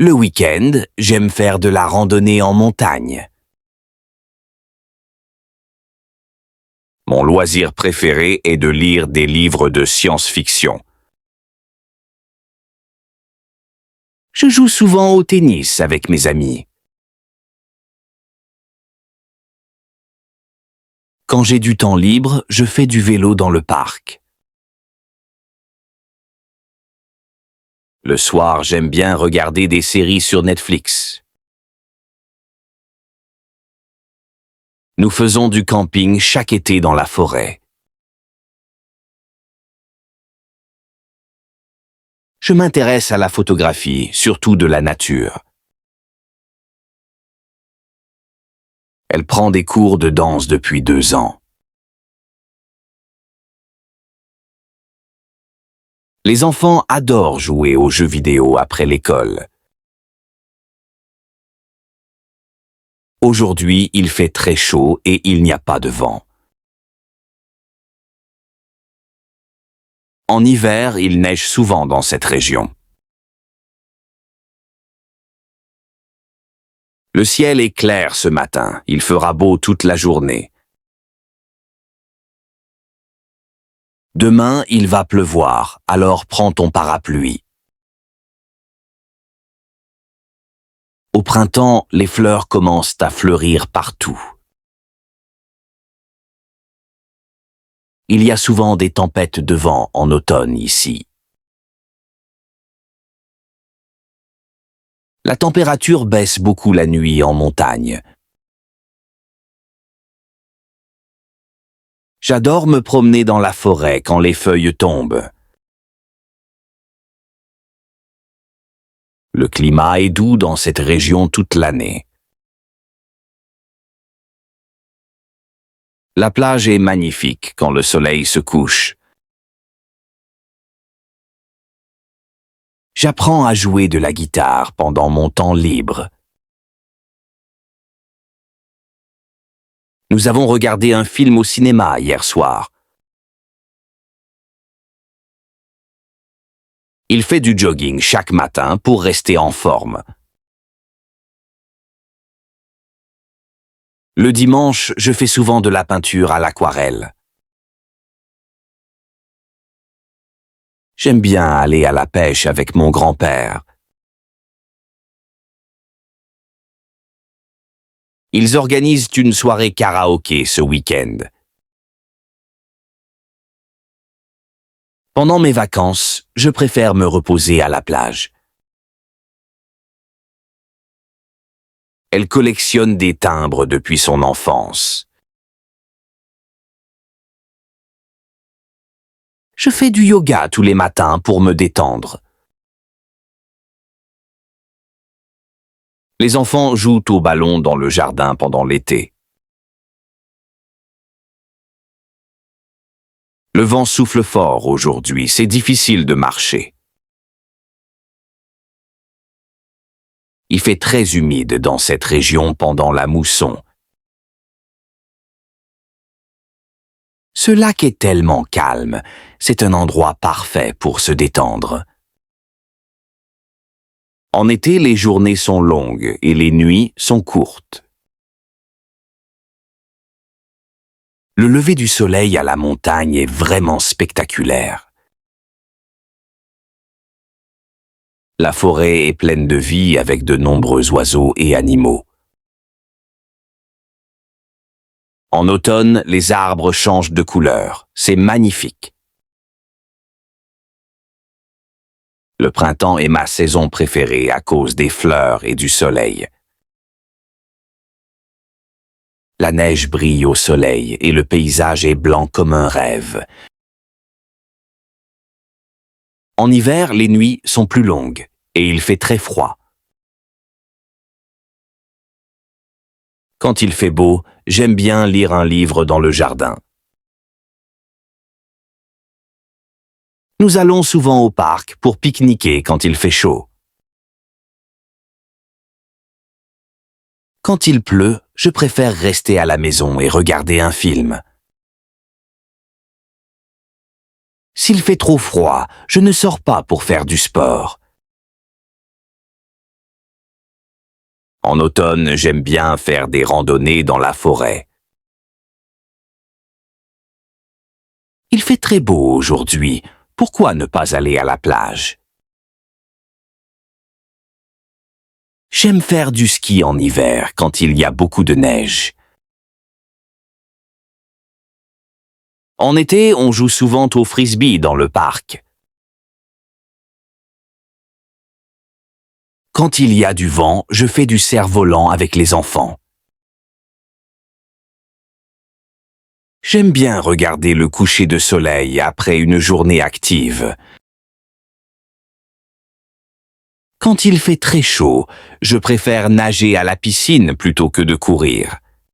Le week-end, j'aime faire de la randonnée en montagne. Mon loisir préféré est de lire des livres de science-fiction. Je joue souvent au tennis avec mes amis. Quand j'ai du temps libre, je fais du vélo dans le parc. Le soir, j'aime bien regarder des séries sur Netflix. Nous faisons du camping chaque été dans la forêt. Je m'intéresse à la photographie, surtout de la nature. Elle prend des cours de danse depuis 2 ans. Les enfants adorent jouer aux jeux vidéo après l'école. Aujourd'hui, il fait très chaud et il n'y a pas de vent. En hiver, il neige souvent dans cette région. Le ciel est clair ce matin, il fera beau toute la journée. Demain, il va pleuvoir, alors prends ton parapluie. Au printemps, les fleurs commencent à fleurir partout. Il y a souvent des tempêtes de vent en automne ici. La température baisse beaucoup la nuit en montagne. J'adore me promener dans la forêt quand les feuilles tombent. Le climat est doux dans cette région toute l'année. La plage est magnifique quand le soleil se couche. J'apprends à jouer de la guitare pendant mon temps libre. Nous avons regardé un film au cinéma hier soir. Il fait du jogging chaque matin pour rester en forme. Le dimanche, je fais souvent de la peinture à l'aquarelle. J'aime bien aller à la pêche avec mon grand-père. Ils organisent une soirée karaoké ce week-end. Pendant mes vacances, je préfère me reposer à la plage. Elle collectionne des timbres depuis son enfance. Je fais du yoga tous les matins pour me détendre. Les enfants jouent au ballon dans le jardin pendant l'été. Le vent souffle fort aujourd'hui, c'est difficile de marcher. Il fait très humide dans cette région pendant la mousson. Ce lac est tellement calme, c'est un endroit parfait pour se détendre. En été, les journées sont longues et les nuits sont courtes. Le lever du soleil à la montagne est vraiment spectaculaire. La forêt est pleine de vie avec de nombreux oiseaux et animaux. En automne, les arbres changent de couleur. C'est magnifique. Le printemps est ma saison préférée à cause des fleurs et du soleil. La neige brille au soleil et le paysage est blanc comme un rêve. En hiver, les nuits sont plus longues et il fait très froid. Quand il fait beau, j'aime bien lire un livre dans le jardin. Nous allons souvent au parc pour pique-niquer quand il fait chaud. Quand il pleut, je préfère rester à la maison et regarder un film. S'il fait trop froid, je ne sors pas pour faire du sport. En automne, j'aime bien faire des randonnées dans la forêt. Il fait très beau aujourd'hui. Pourquoi ne pas aller à la plage? J'aime faire du ski en hiver quand il y a beaucoup de neige. En été, on joue souvent au frisbee dans le parc. Quand il y a du vent, je fais du cerf-volant avec les enfants. J'aime bien regarder le coucher de soleil après une journée active. Quand il fait très chaud, je préfère nager à la piscine plutôt que de courir.